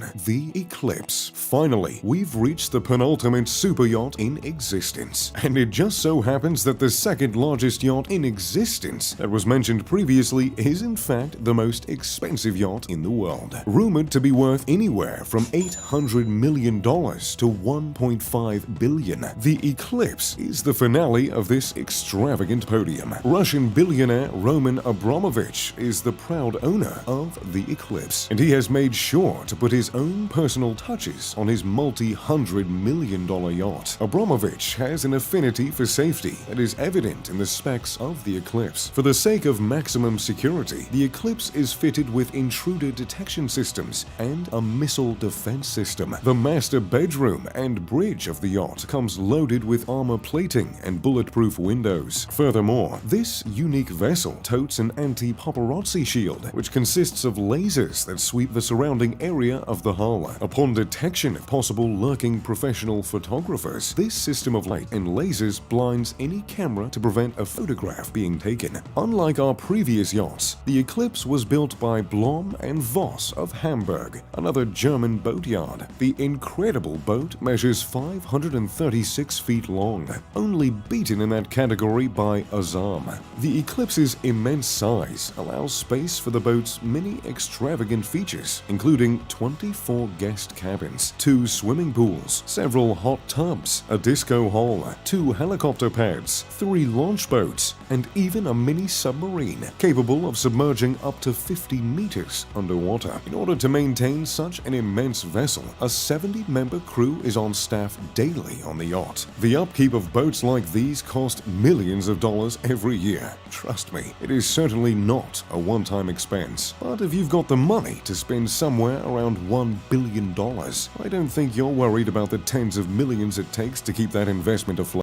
1, the Eclipse. Finally, we've reached the penultimate super yacht in existence. And it just so happens that the second largest yacht in existence that was mentioned previously is in fact the most expensive yacht in the world. Rumored to be worth anywhere from $800 million to $1.5 billion. The Eclipse is the finale of this extravagant podium. Russian billionaire Roman Abramovich is the proud owner of the Eclipse, and he has made sure to put his own personal touches on his multi-hundred-million-dollar yacht. Abramovich has an affinity for safety that is evident in the specs of the Eclipse. For the sake of maximum security, the Eclipse is fitted with intruder detection systems and a missile defense system. The master bedroom and bridge of the yacht comes loaded with armor plating and bulletproof windows. Furthermore, this unique vessel totes an anti-paparazzi shield, which consists of lasers that sweep the surrounding area of the hull. Upon detection of possible lurking professional photographers, this system of light and lasers blinds any camera to prevent a photograph being taken. Unlike our previous yachts, the Eclipse was built by Blom and Voss of Hamburg, another German boat yard. The incredible boat measures 536 feet long, only beaten in that category by Azam. The Eclipse's immense size allows space for the boat's many extravagant features, including 24 guest cabins, 2 swimming pools, several hot tubs, a disco hall, 2 helicopter pads, 3 launch boats, and even a mini submarine capable of submerging up to 50 meters underwater. In order to maintain such an immense vessel, a 70-member crew is on staff daily on the yacht. The upkeep of boats like these cost millions of dollars every year. Trust me, it is certainly not a one-time expense. But if you've got the money to spend somewhere around $1 billion, I don't think you're worried about the tens of millions it takes to keep that investment afloat.